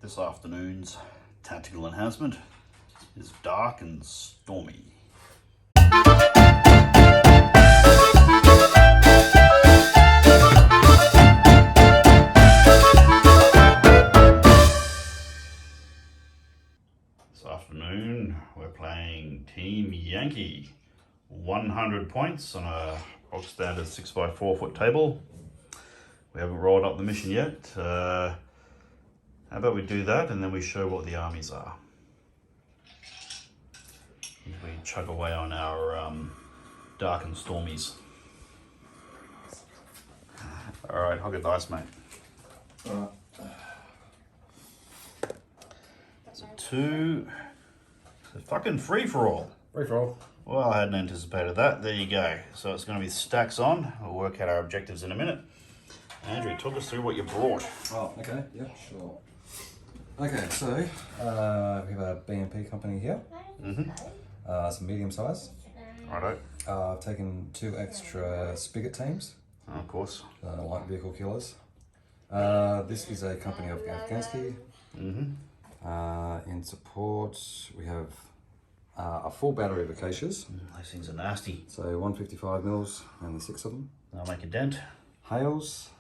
This afternoon's tactical enhancement is Dark and Stormy. This afternoon we're playing Team Yankee. 100 points on a box standard 6x4 foot table. We haven't rolled up the mission yet. How about we do that and then we show what the armies are. We chug away on our Dark and Stormies. Alright, hog a dice, mate. It's a 2. It's a fucking free-for-all. Free-for-all. Well, I hadn't anticipated that. There you go. So it's going to be stacks on. We'll work out our objectives in a minute. Andrew, talk us through what you brought. Oh, okay. Yep, sure. Okay, so we have a BMP company here. It's a medium size. Righto. I've taken 2 extra spigot teams. Of course. Light vehicle killers. This is a company of Afghansky. In support, we have a full battery of acacias. Those things are nasty. So 155 mils, only 6 of them. They'll make a dent. Hails.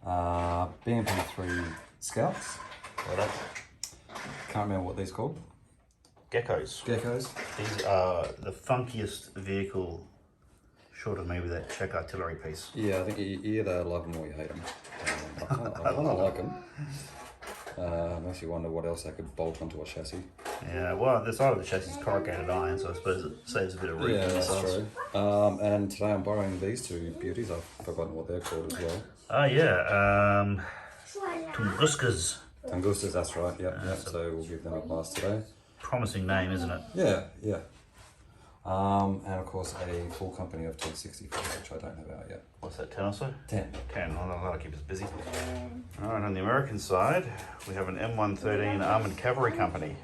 BMP3 scouts. Righto. Can't remember what these are called. Geckos. Geckos. These are the funkiest vehicle, short of maybe that Czech artillery piece. Yeah, I think you either love them or you hate them. I kind of like them. Makes you wonder what else I could bolt onto a chassis. Yeah, well, the side of the chassis is corrugated iron, so I suppose it saves a bit of room. Yeah, that's true. And today I'm borrowing these 2 beauties. I've forgotten what they're called as well. Oh, yeah. Tunguskas. Tungustas, that's right. Yep. So we'll give them a pass today. Promising name, isn't it? Yeah. And of course a full company of 1064, which I don't have out yet. What's that, 10 or so? 10. 10, well, that'll keep us busy. Alright, on the American side, we have an M113 Armoured Cavalry Company.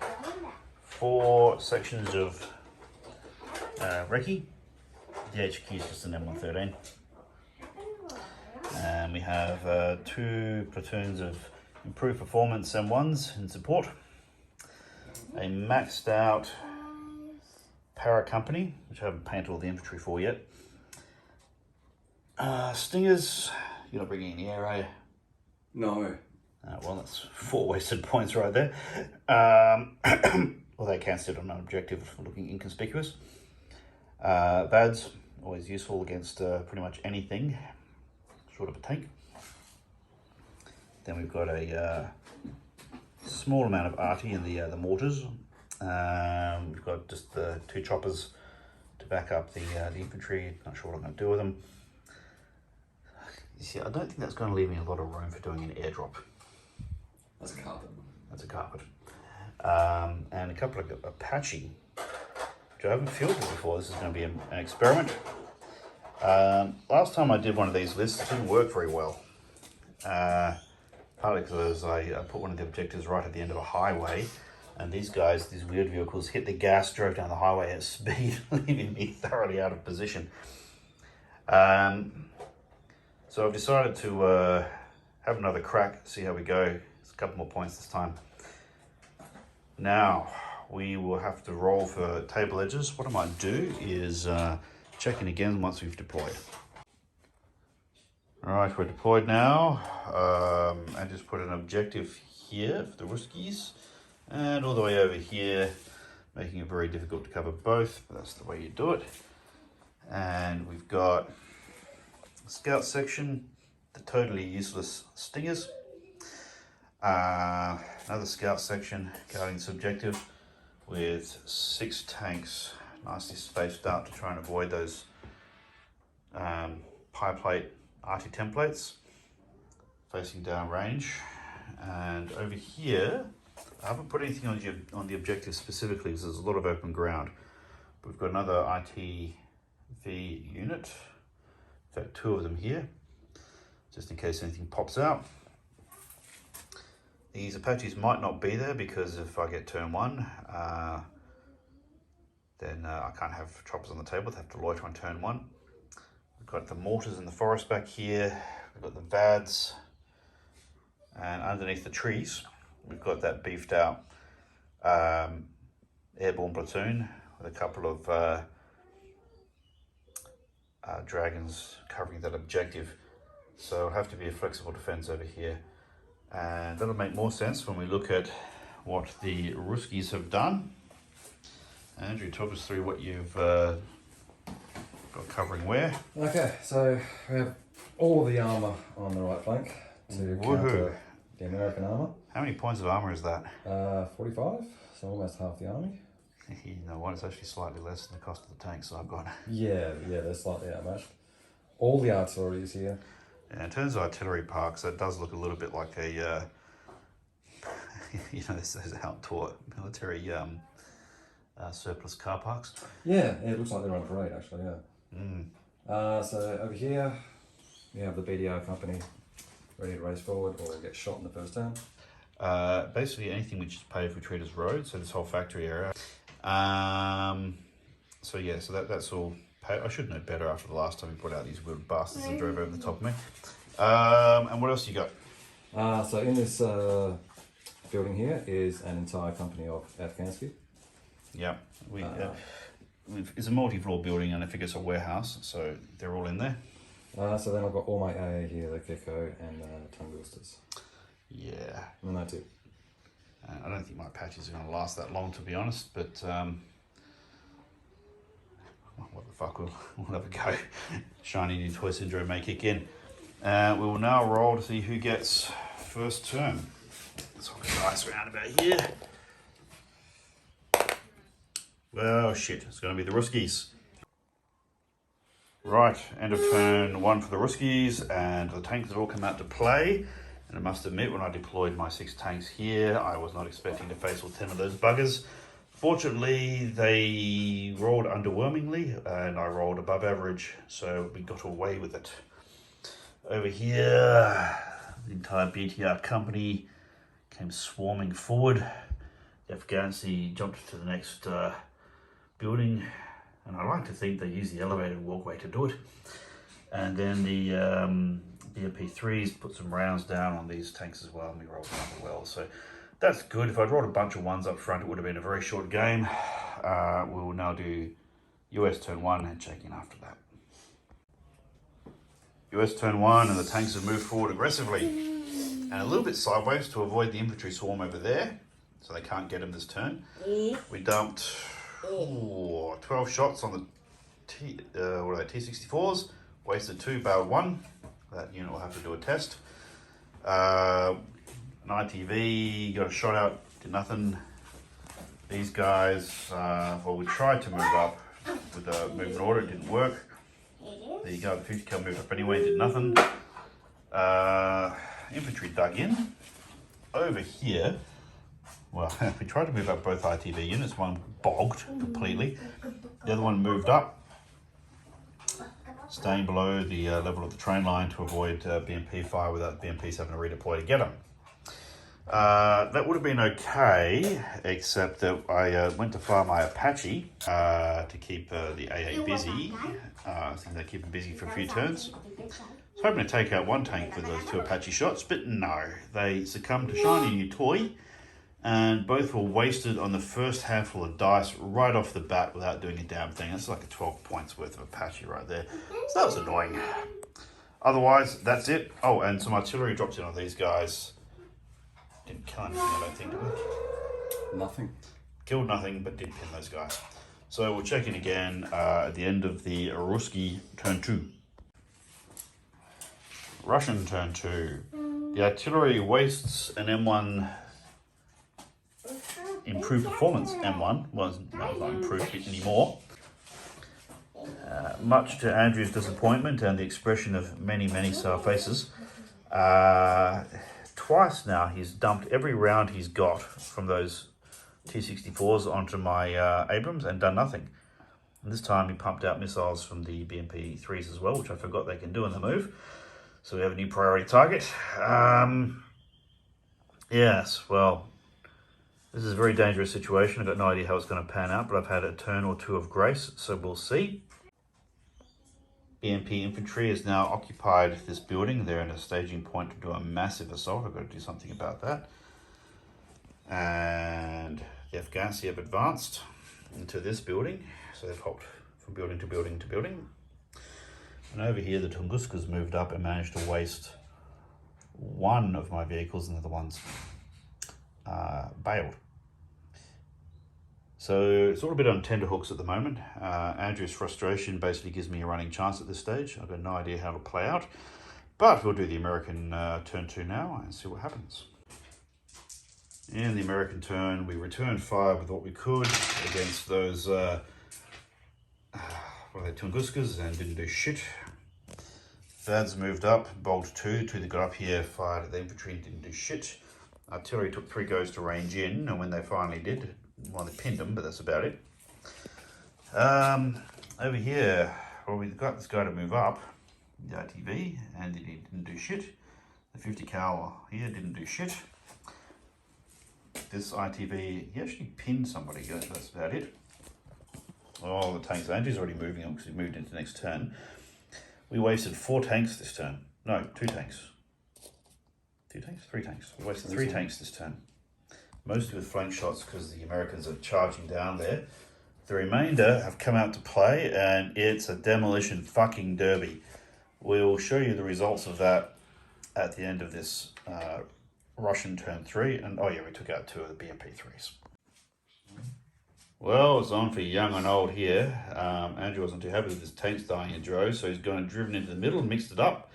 4 sections of recce. The HQ is just an M113. And we have 2 platoons of improved performance M1s in support. A maxed out para company, which I haven't painted all the infantry for yet. Stingers, you're not bringing any air, are you? No. Well, that's 4 wasted points right there. Well, they can sit on an objective for looking inconspicuous. VADs, always useful against pretty much anything short of a tank. Then we've got a small amount of arty in the mortars. We've got just the 2 choppers to back up the infantry. Not sure what I'm going to do with them. You see, I don't think that's going to leave me a lot of room for doing an airdrop. That's a carpet. That's a carpet. And a couple of Apache, which I haven't fielded before. This is going to be an experiment. Last time I did one of these lists, it didn't work very well. Partly because I put one of the objectives right at the end of a highway, and these guys, these weird vehicles, hit the gas, drove down the highway at speed, leaving me thoroughly out of position. So I've decided to have another crack, see how we go. It's a couple more points this time. Now, we will have to roll for table edges. What I might do is check in again once we've deployed. All right, we're deployed now. I just put an objective here for the Ruskies and all the way over here, making it very difficult to cover both, but that's the way you do it. And we've got a scout section, the totally useless Stingers. Another scout section guarding this objective with 6 tanks, nicely spaced out to try and avoid those pie plate arty templates facing down range. And over here, I haven't put anything on the objective specifically because there's a lot of open ground. But we've got another ITV unit, in fact 2 of them here, just in case anything pops out. These Apaches might not be there because if I get turn 1, then I can't have choppers on the table. They have to loiter on turn 1. We've got the mortars in the forest back here. We've got the VADs. And underneath the trees, we've got that beefed out airborne platoon with a couple of dragons covering that objective. So it'll have to be a flexible defense over here. And that'll make more sense when we look at what the Ruskies have done. Andrew, talk us through what you've got covering where. Okay, so we have all the armour on the right flank to counter the American armour. How many points of armour is that? 45, so almost half the army. You know what, it's actually slightly less than the cost of the tanks I've got. Yeah, they're slightly outmatched. All the artillery is here. Yeah, in terms of artillery parks, that does look a little bit like a, you know, those outdoor military surplus car parks. Yeah, it looks like they're on parade actually, yeah. So over here, we have the BDR company ready to race forward or get shot in the first turn. Basically anything which is paved with Treaters Road, so this whole factory area. So yeah, so that's all paved. I should know better after the last time we put out these weird bastards and drove over the top of me. And what else you got? So in this building here is an entire company of Afghansky. Yeah, it's a multi-floor building and I think it's a warehouse, so they're all in there. So then I've got all my AA here, the Gecko and the Tungusters. Yeah. And that's it. I don't think my patches are going to last that long, to be honest, but what the fuck, we'll have a go. Shiny new toy syndrome may kick in. We will now roll to see who gets first turn. Let's hook the dice around about here. Well, shit, it's going to be the Ruskies. Right, end of turn 1 for the Ruskies, and the tanks have all come out to play. And I must admit, when I deployed my 6 tanks here, I was not expecting to face all 10 of those buggers. Fortunately, they rolled underwhelmingly, and I rolled above average, so we got away with it. Over here, the entire BTR company came swarming forward. The Afghansi jumped to the next building, and I like to think they used the elevated walkway to do it. And then the MP3s put some rounds down on these tanks as well, and we rolled them well. So that's good. If I'd rolled a bunch of ones up front, it would have been a very short game. We will now do US turn 1 and check in after that. US turn 1, and the tanks have moved forward aggressively and a little bit sideways to avoid the infantry swarm over there, so they can't get them this turn. We dumped 12 shots on the T64s, wasted 2, bailed 1. That unit will have to do a test. An ITV got a shot out, did nothing. These guys, well, we tried to move up with the movement order, it didn't work. There you go, the 50 cal moved up anyway, did nothing. Infantry dug in. Over here, well, we tried to move up both ITV units. One bogged completely. The other one moved up, staying below the level of the train line to avoid BMP fire without BMPs having to redeploy to get them. That would have been okay, except that I went to fire my Apache to keep the AA busy. I think they keep them busy for a few turns. I was hoping to take out one tank with those 2 Apache shots, but no. They succumbed to shiny new toy, and both were wasted on the first handful of dice right off the bat without doing a damn thing. That's like a 12 points worth of Apache right there. So that was annoying. Otherwise, that's it. Oh, and some artillery dropped in on these guys. Didn't kill anything, I don't think, did we? Nothing. Killed nothing, but did pin those guys. So we'll check in again at the end of the Ruski turn 2. Russian turn 2. The artillery wastes an M1 improved performance. M1 was not improved anymore. Much to Andrew's disappointment and the expression of many, many sour faces. Twice now he's dumped every round he's got from those T-64s onto my Abrams and done nothing. And this time he pumped out missiles from the BMP-3s as well, which I forgot they can do in the move. So we have a new priority target. Yes, well, this is a very dangerous situation. I've got no idea how it's going to pan out, but I've had a turn or 2 of grace, so we'll see. BMP infantry has now occupied this building. They're in a staging point to do a massive assault. I've got to do something about that. And the Afghans have advanced into this building, so they've hopped from building to building to building. And over here, the Tunguska's moved up and managed to waste one of my vehicles, and the other one's bailed. So it's all a bit on tenterhooks at the moment. Andrew's frustration basically gives me a running chance at this stage. I've got no idea how it'll play out, but we'll do the American turn 2 now and see what happens. In the American turn, we returned fire with what we could against those Tunguskas and didn't do shit. Vads moved up, bolt 2 they got up here, fired at the infantry and didn't do shit. Artillery took 3 goes to range in, and when they finally did, well, they pinned them, but that's about it. Over here, well, we got this guy to move up, the RTV, and he didn't do shit. The 50 cal here didn't do shit. This ITV, he actually pinned somebody, that's about it. Oh, the tanks, Andrew's already moving on because he moved into the next turn. We wasted 4 tanks this turn. No, 2 tanks. 2 tanks? 3 tanks. We wasted 3 tanks this turn. Mostly with flank shots because the Americans are charging down there. The remainder have come out to play, and it's a demolition fucking derby. We'll show you the results of that at the end of this Russian turn 3. And oh yeah, we took out 2 of the BMP3s. Well, it's on for young and old here. Andrew wasn't too happy with his tanks dying in droves, so he's gone and driven into the middle and mixed it up.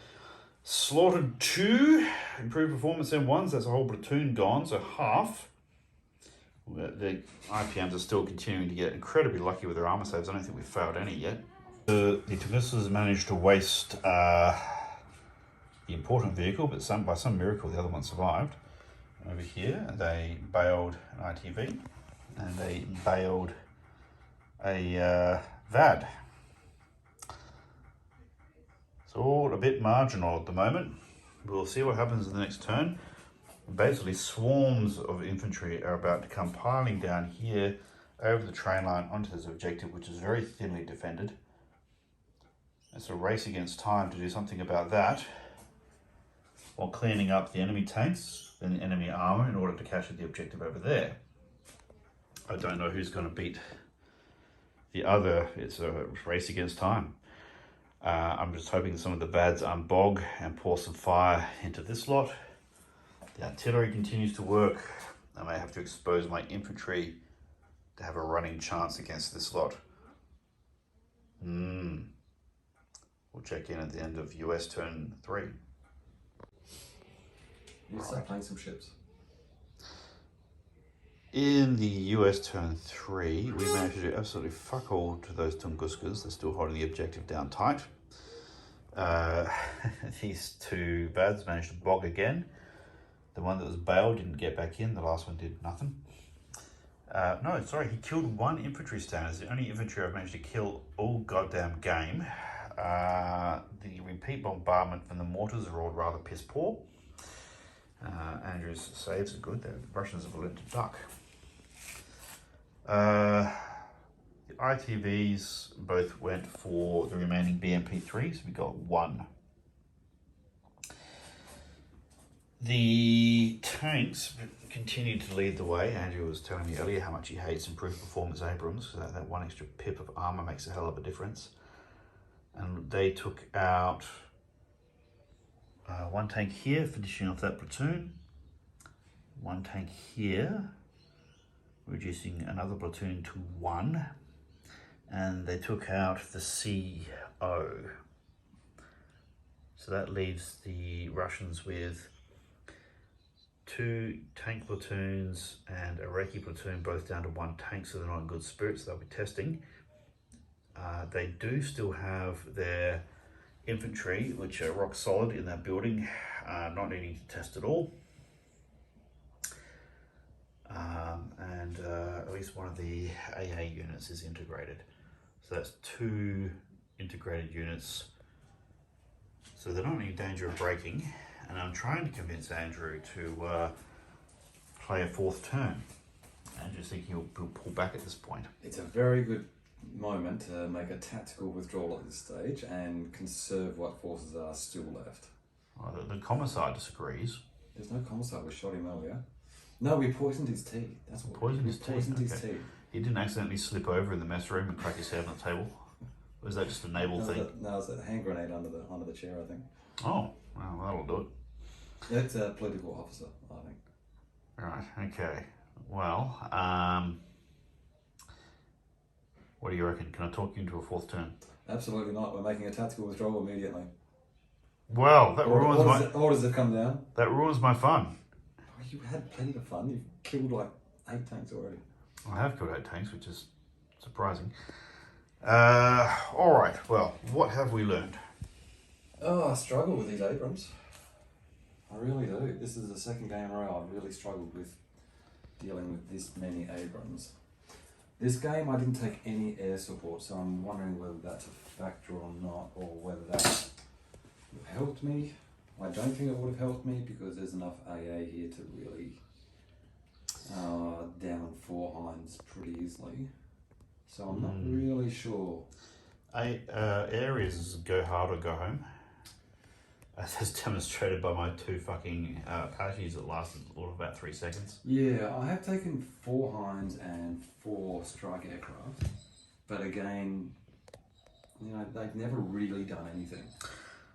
Slaughtered 2 improved performance M1s. That's a whole platoon gone, so half. The IPMs are still continuing to get incredibly lucky with their armor saves. I don't think we've failed any yet. The Tunguskas managed to waste the important vehicle, but by some miracle the other one survived. Over here, they bailed an ITV, and they bailed a VAD. It's all a bit marginal at the moment. We'll see what happens in the next turn. Basically, swarms of infantry are about to come piling down here over the train line onto this objective, which is very thinly defended. It's a race against time to do something about that, while cleaning up the enemy tanks and the enemy armor in order to capture the objective over there. I don't know who's going to beat the other. It's a race against time. I'm just hoping some of the VADs unbog and pour some fire into this lot. The artillery continues to work. I may have to expose my infantry to have a running chance against this lot. We'll check in at the end of US turn 3. You start playing some ships. In the US turn 3, we managed to do absolutely fuck all to those Tunguskas. They're still holding the objective down tight. These 2 VADs managed to bog again. The one that was bailed didn't get back in. The last one did nothing. No, sorry, he killed 1 infantry stand. It's the only infantry I've managed to kill all goddamn game. The repeat bombardment from the mortars are all rather piss poor. Andrew's saves are good. The Russians have learned to duck. The ITVs both went for the remaining BMP3s. We got 1. The tanks continued to lead the way. Andrew was telling me earlier how much he hates improved performance Abrams. So that 1 extra pip of armor makes a hell of a difference. And they took out 1 tank here, finishing off that platoon. 1 tank here, reducing another platoon to 1. And they took out the CO. So that leaves the Russians with 2 tank platoons and a Reiki platoon, both down to 1 tank, so they're not in good spirits. They'll be testing. They do still have their infantry, which are rock solid in that building, not needing to test at all. And at least one of the AA units is integrated. So that's 2 integrated units. So they're not in any danger of breaking. And I'm trying to convince Andrew to play a 4th turn. Andrew's thinking he'll pull back at this point. It's a very good moment to make a tactical withdrawal at this stage and conserve what forces are still left. Well, the commissar disagrees. There's no commissar, we shot him earlier. No, we poisoned his tea. That's what Poisoned we his tea, poisoned his okay. tea. He didn't accidentally slip over in the mess room and crack his head on the table? Or is that just a naval thing? No, it was a hand grenade under the chair, I think. Oh, well, that'll do it. It's a political officer, I think. Right, okay. Well, what do you reckon? Can I talk you into a fourth turn? Absolutely not. We're making a tactical withdrawal immediately. Well, that ruins my... Orders have come down. That ruins my fun. Oh, you had plenty of fun. You've killed like 8 tanks already. I have killed 8 tanks, which is surprising. Alright, well, what have we learned? Oh, I struggle with these Abrams. I really do. This is the second game in a row I've really struggled with dealing with this many Abrams. This game I didn't take any air support, so I'm wondering whether that's a factor or not, or whether that would have helped me. I don't think it would have helped me because there's enough AA here to really down 4 Hinds pretty easily. So I'm not really sure. Areas is go hard or go home. As demonstrated by my 2 fucking parties that lasted all of about 3 seconds. Yeah, I have taken 4 Hinds and 4 strike aircraft, but again, you know, they've never really done anything.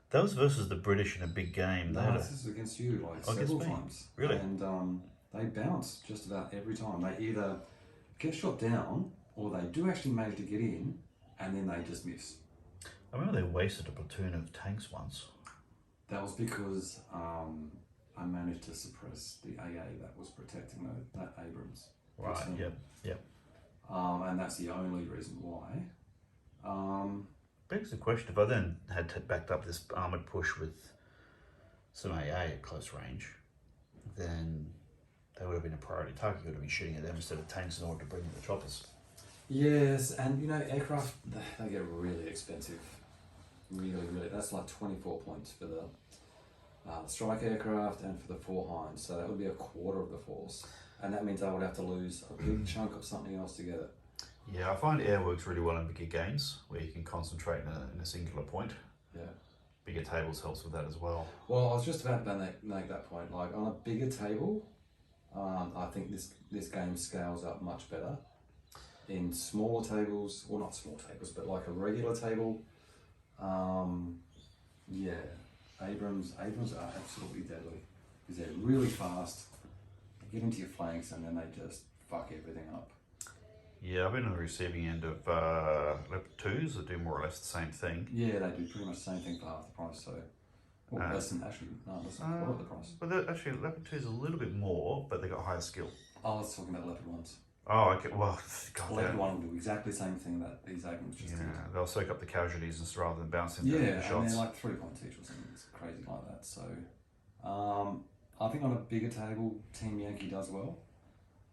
That was versus the British in a big game. No, this is against you, like several times. Really? And they bounce just about every time. They either get shot down, or they do actually manage to get in, and then they just miss. I remember they wasted a platoon of tanks once. That was because I managed to suppress the AA that was protecting that Abrams. Right, yep. And that's the only reason why. Begs the question, if I then had backed up this armoured push with some AA at close range, then they would have been a priority target. You would have been shooting at them instead of tanks in order to bring in the choppers. Yes, and you know, aircraft, they get really expensive. Really, that's like 24 points for the strike aircraft and for the 4 Hinds, so that would be a quarter of the force, and that means I would have to lose a big chunk of something else to get it. Yeah, I find air works really well in bigger games where you can concentrate in a singular point. Yeah. Bigger tables helps with that as well. Well, I was just about to make that point. Like on a bigger table, I think this game scales up much better. In smaller tables, well, not small tables, but like a regular table, yeah, Abrams are absolutely deadly because they're really fast. They get into your flanks and then they just fuck everything up. Yeah, I've been on the receiving end of Leopard 2s that do more or less the same thing. Yeah, they do pretty much the same thing for half the price, so... Well, less than quarter of the price. But actually, Leopard 2 is a little bit more, but they got higher skill. I was talking about Leopard 1s. Oh, okay, well, God, Leopard 1 will do exactly the same thing that these Abrams just did. Yeah, they'll soak up the casualties rather than bouncing the shots. And they're like 3 points each or something. It's crazy like that. So, I think on a bigger table, Team Yankee does well.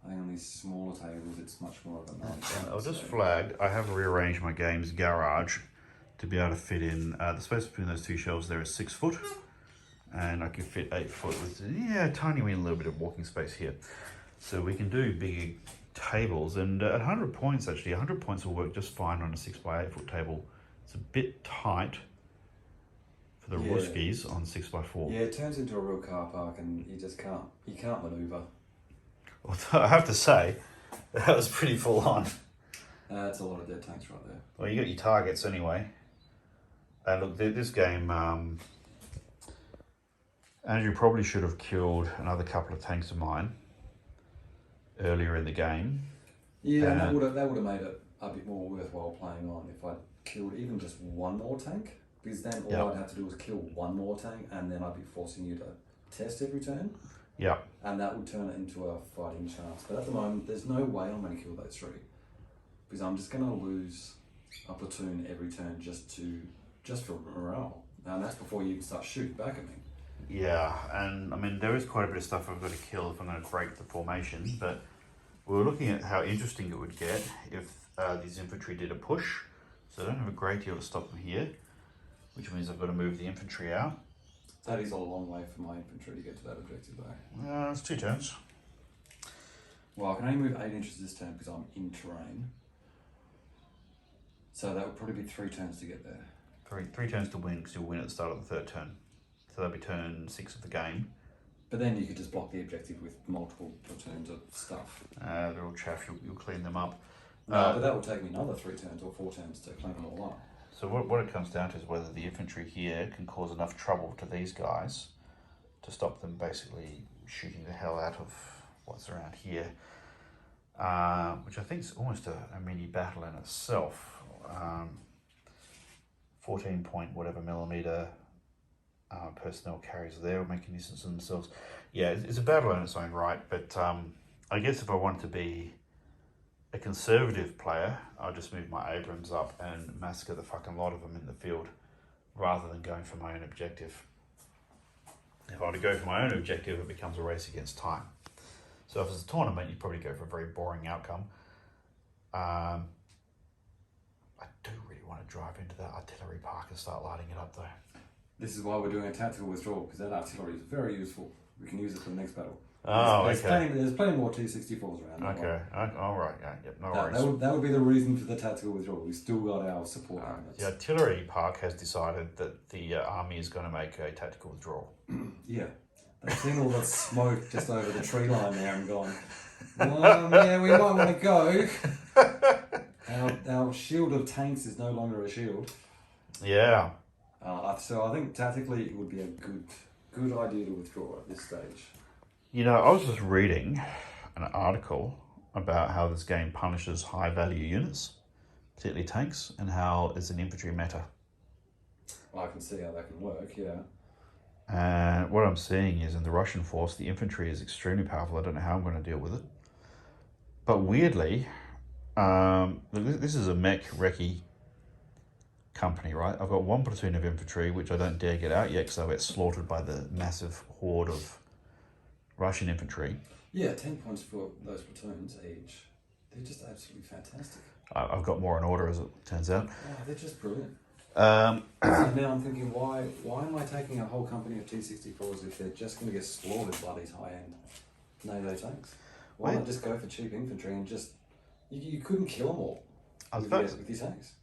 I think on these smaller tables, it's much more of a And I'll just flag, I have rearranged my game's garage to be able to fit in, the space between those 2 shelves there is 6 foot, and I can fit 8 foot with, a tiny wee little bit of walking space here. So we can do bigger tables, and at 100 points actually, 100 points will work just fine on a 6 by 8 foot table. It's a bit tight for the Ruskies on 6 by 4. Yeah, it turns into a real car park and you just can't manoeuvre. Well, I have to say, that was pretty full on. That's a lot of dead tanks right there. Well, you got your targets anyway. Look, this game, Andrew probably should have killed another couple of tanks of mine earlier in the game. Yeah, and that would have made it a bit more worthwhile playing on if I'd killed even just one more tank, because then all I'd have to do was kill one more tank and then I'd be forcing you to test every turn. Yeah. And that would turn it into a fighting chance. But at the moment, there's no way I'm going to kill those 3. Because I'm just going to lose a platoon every turn just for morale. And that's before you even start shooting back at me. Yeah, and I mean, there is quite a bit of stuff I've got to kill if I'm going to break the formation. But we were looking at how interesting it would get if these infantry did a push. So I don't have a great deal to stop them here, which means I've got to move the infantry out. That is a long way for my infantry to get to that objective though. It's 2 turns. Well, I can only move 8 inches this turn because I'm in terrain. So that would probably be 3 turns to get there. Three turns to win, because you'll win at the start of the 3rd turn. So that'll be turn 6 of the game. But then you could just block the objective with multiple platoons of stuff. They're all chaff, you'll clean them up. No, but that will take me another 3 turns or 4 turns to clean them all up. So what it comes down to is whether the infantry here can cause enough trouble to these guys to stop them basically shooting the hell out of what's around here, which I think is almost a mini battle in itself. 14 point whatever millimeter personnel carriers there making distance of themselves. Yeah, it's a battle in its own right, but I guess if I want to be a conservative player, I'll just move my Abrams up and massacre the fucking lot of them in the field rather than going for my own objective. If I were to go for my own objective, it becomes a race against time. So if it's a tournament, you probably go for a very boring outcome. I do really want to drive into that artillery park and start lighting it up though. This is why we're doing a tactical withdrawal, because that artillery is very useful. We can use it for the next battle. Oh, there's okay. There's plenty more T-64s around. Okay, all right, yeah, yep, no worries. That would be the reason for the tactical withdrawal. We still got our support elements. The artillery park has decided that the army is going to make a tactical withdrawal. Yeah. They've seen all that smoke just over the tree line there and gone, yeah, we might want to go. Our shield of tanks is no longer a shield. Yeah. So I think tactically it would be a good idea to withdraw at this stage. You know, I was just reading an article about how this game punishes high value units, particularly tanks, and how it's an infantry meta. Well, I can see how that can work, yeah. And what I'm seeing is in the Russian force, the infantry is extremely powerful. I don't know how I'm going to deal with it. But weirdly, this is a mech recce company, right? I've got 1 platoon of infantry, which I don't dare get out yet because I get slaughtered by the massive horde of Russian infantry. Yeah, 10 points for those platoons each. They're just absolutely fantastic. I've got more in order, as it turns out. Oh, they're just brilliant. So now I'm thinking, why am I taking a whole company of T-64s if they're just going to get slaughtered by these high-end NATO tanks? Why not just go for cheap infantry and just... You couldn't kill them all with these tanks.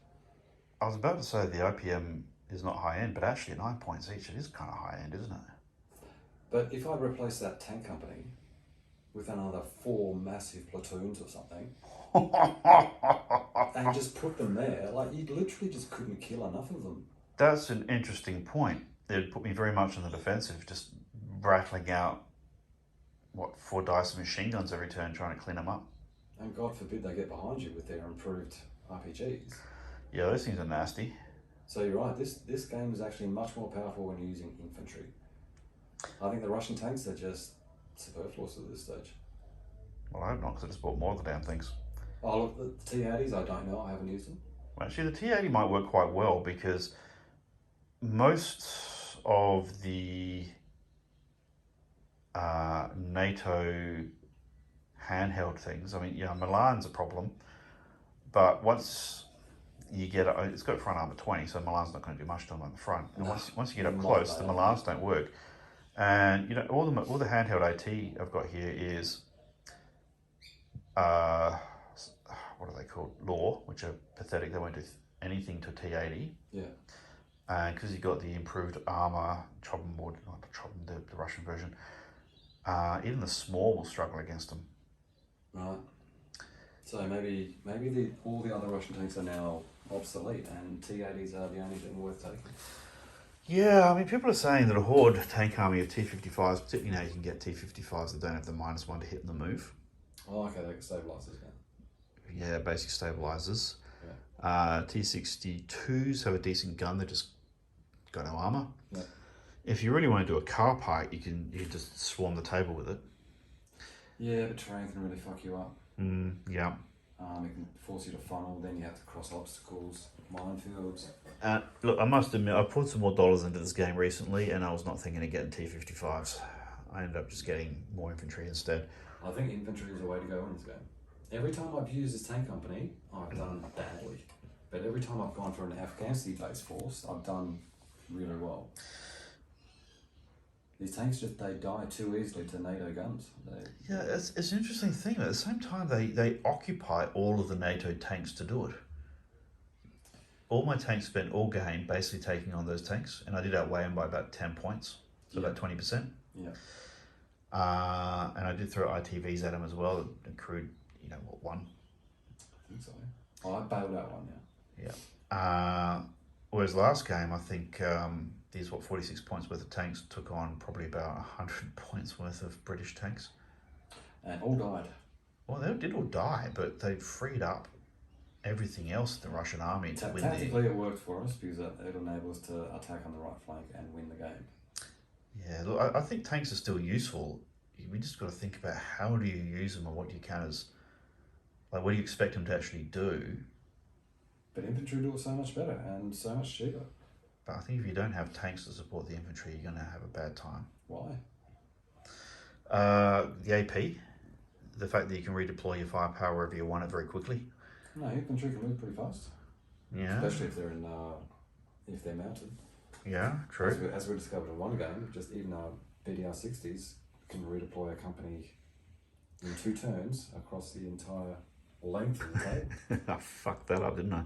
I was about to say the IPM is not high-end, but actually at 9 points each, it is kind of high-end, isn't it? But if I replace that tank company with another 4 massive platoons or something, and just put them there, like you literally just couldn't kill enough of them. That's an interesting point. It put me very much on the defensive, just rattling out, 4 dice of machine guns every turn, trying to clean them up. And God forbid they get behind you with their improved RPGs. Yeah, those things are nasty. So you're right, this game is actually much more powerful when you're using infantry. I think the Russian tanks are just superfluous at this stage. Well, I hope not, because I just bought more of the damn things. Oh, look, the T-80s, I don't know, I haven't used them. Actually, the T-80 might work quite well because most of the NATO handheld things, I mean, yeah, Milan's a problem, but once you get it, it's got front armor 20, so Milan's not going to do much to them on the front. And once you get up close, the Milans don't work. And you know, all the handheld AT I've got here is what are they called? Law, which are pathetic. They won't do anything to T-80. Yeah. And because you've got the improved armor, Chobbenwood, not Chobben, the Russian version, even the small will struggle against them. Right. So maybe all the other Russian tanks are now obsolete, and T-80s are the only thing worth taking. Yeah, I mean, people are saying that a horde tank army of T-55s, particularly now you can get T-55s that don't have the -1 to hit in the move. Oh, okay, they can stabilise this now. Yeah, basic stabilizers. Yeah. T-62s have a decent gun, they just got no armor. Yeah. If you really want to do a car park, you can just swarm the table with it. Yeah, but terrain can really fuck you up. Yeah. It can force you to funnel, then you have to cross obstacles, minefields. Look, I must admit, I put some more dollars into this game recently, and I was not thinking of getting T-55s. I ended up just getting more infantry instead. I think infantry is the way to go in this game. Every time I've used this tank company, I've done badly. But every time I've gone for an Afghanistan-based force, I've done really well. These tanks they die too easily to NATO guns. Yeah, it's an interesting thing. At the same time, they occupy all of the NATO tanks to do it. All my tanks spent all game basically taking on those tanks, and I did outweigh them by about 10 points, so about 20%. Yeah. And I did throw ITVs at him as well. It accrued, what, 1? I think so. Oh, I bailed out 1 now. Yeah. Whereas last game, I think these 46 points worth of tanks took on probably about 100 points worth of British tanks. And all died. Well, they did all die, but they freed up everything else in the Russian army to win. Tactically, it worked for us because it enabled us to attack on the right flank and win the game. Yeah, look, I think tanks are still useful. We just got to think about how do you use them and what you can as, like, what do you expect them to actually do? But infantry do it so much better and so much cheaper. But I think if you don't have tanks to support the infantry, you're going to have a bad time. Why? The AP, the fact that you can redeploy your firepower wherever you want it very quickly. No, infantry can move pretty fast. Yeah. Especially if they're if they're mounted. Yeah, true. As we discovered in one game, just even our BDR 60s can redeploy a company in 2 turns across the entire length of the table. I fucked that up, didn't I?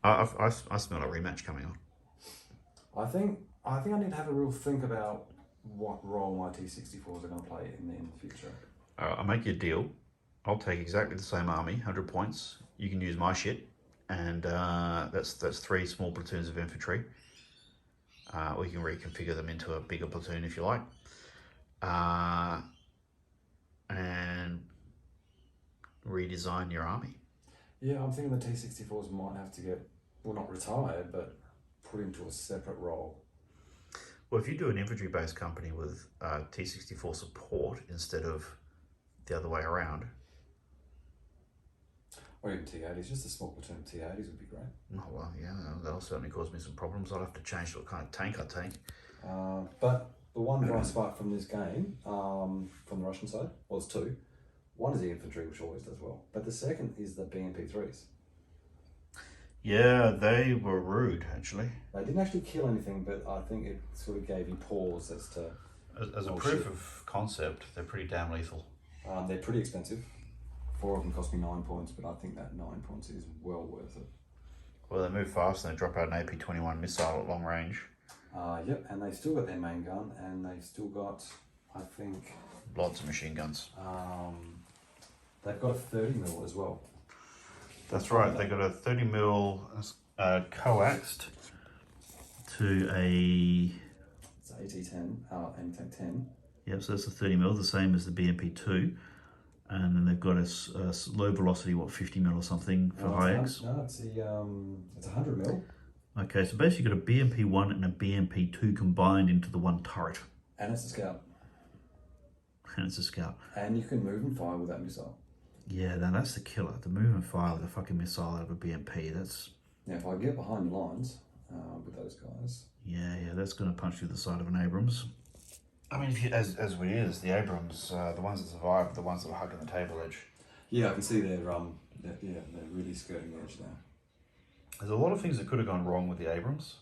I smell a rematch coming on. I think I need to have a real think about what role my T64s are going to play in the future. I'll make you a deal. I'll take exactly the same army, 100 points. You can use my shit, and that's 3 small platoons of infantry. Or you can reconfigure them into a bigger platoon if you like. And redesign your army. Yeah, I'm thinking the T64s might have to get, well, not retired, but put into a separate role. Well, if you do an infantry-based company with T64 support instead of the other way around. Or even T80s, just a small platoon of T80s would be great. Oh, well, yeah, that'll certainly cause me some problems. I'll have to change what kind of tank I take. But the one bright spot from this game, from the Russian side, well, it's 2. One is the infantry, which always does well. But the second is the BMP3s. Yeah, they were rude, actually. They didn't actually kill anything, but I think it sort of gave you pause as to... As a proof of concept, they're pretty damn lethal. They're pretty expensive. 4 of them cost me 9 points, but I think that 9 points is well worth it. Well, they move fast and they drop out an AP-21 missile at long range. Yep, and they've still got their main gun, and they've still got, I think... Lots of machine guns. They've got a 30mm as well. That's right, they got a 30mm coaxed to a... It's AT-10, M10. Yep, so that's a 30mm, the same as the BMP-2. And then they've got a low velocity, 50mm or something for high X? No, it's a 100mm. Okay, so basically you've got a BMP-1 and a BMP-2 combined into the one turret. And it's a scout. And it's a scout. And you can move and fire with that missile. Yeah, now that's the killer. The move and fire with a fucking missile out of a BMP, that's... Now, if I get behind the lines with those guys... Yeah, that's going to punch through the side of an Abrams. I mean, if you, as it is, the Abrams, the ones that survive are the ones that are hugging the table edge. Yeah, I can see they're really skirting the edge now. There's a lot of things that could have gone wrong with the Abrams,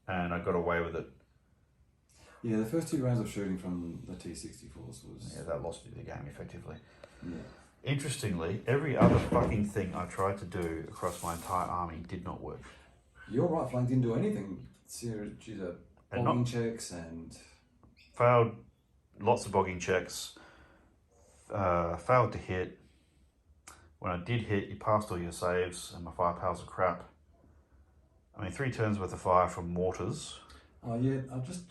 and I got away with it. Yeah, the first 2 rounds of shooting from the T-64s was... Yeah, that lost me the game effectively. Yeah. Interestingly, every other fucking thing I tried to do across my entire army did not work. Your right flank didn't do anything due to bogging checks and... Failed lots of bogging checks, failed to hit. When I did hit, you passed all your saves, and my firepower's are crap. I mean, 3 turns worth of fire from mortars. Oh yeah,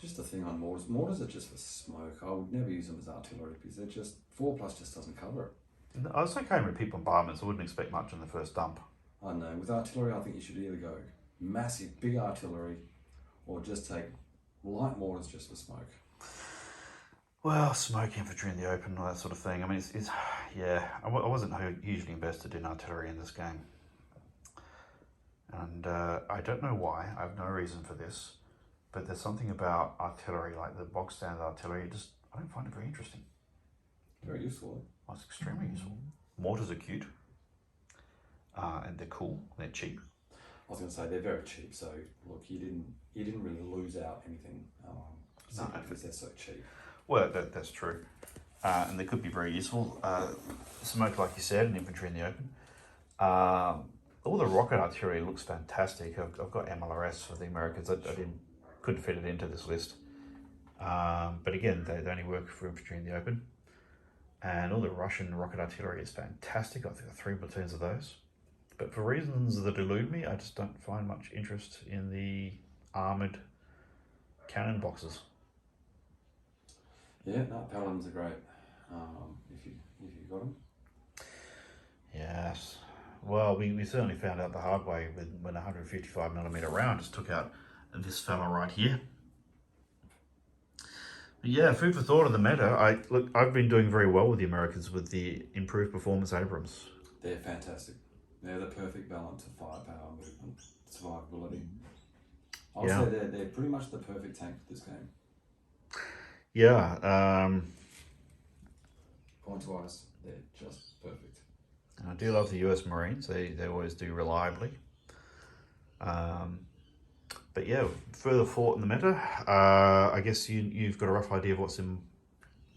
just a thing on mortars. Mortars are just for smoke. I would never use them as artillery because they're just 4+ just doesn't cover it. I was okay with repeat bombardments. I wouldn't expect much in the first dump. I know. With artillery, I think you should either go massive, big artillery, or just take light mortars just for smoke. Well, smoke infantry in the open, all that sort of thing. I mean, I wasn't hugely invested in artillery in this game. And I don't know why, I have no reason for this, but there's something about artillery, like the bog standard artillery, I don't find it very interesting. Very useful. Well, it's extremely useful. Mortars are cute, and they're cool, they're cheap. I was going to say, they're very cheap, so look, you didn't really lose out anything simply because they're so cheap. Well, that's true. And they could be very useful. Smoke, like you said, and infantry in the open. All the rocket artillery looks fantastic. I've got MLRS for the Americans. I couldn't fit it into this list. But again, they only work for infantry in the open. And all the Russian rocket artillery is fantastic. I've got 3 platoons of those. But for reasons that elude me, I just don't find much interest in the armoured cannon boxes. Yeah, no, paladins are great. If you got them. Yes. Well, we certainly found out the hard way when a 155mm round just took out this fella right here. But yeah, food for thought of the meta. I've been doing very well with the Americans with the improved performance Abrams. They're fantastic. They're the perfect balance of firepower, movement, survivability. I'll say they're pretty much the perfect tank for this game. Yeah. Points wise, they're just perfect. And I do love the US Marines. They always do reliably. But yeah, further thought in the meta. I guess you've got a rough idea of what's in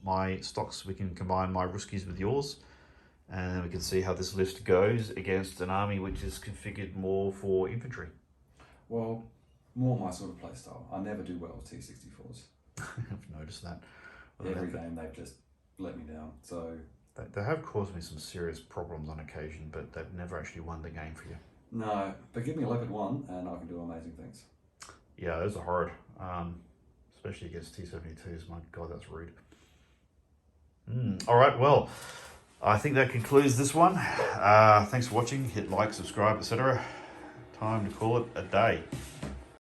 my stocks. We can combine my Ruskies with yours, and then we can see how this list goes against an army which is configured more for infantry. Well, more my sort of play style. I never do well with T-64s. I've noticed that. Every game they've just let me down. So they have caused me some serious problems on occasion, but they've never actually won the game for you. No, but give me a Leopard 1 and I can do amazing things. Yeah, those are hard, especially against T-72s. My God, that's rude. All right, well, I think that concludes this one. Thanks for watching. Hit like, subscribe, etc. Time to call it a day.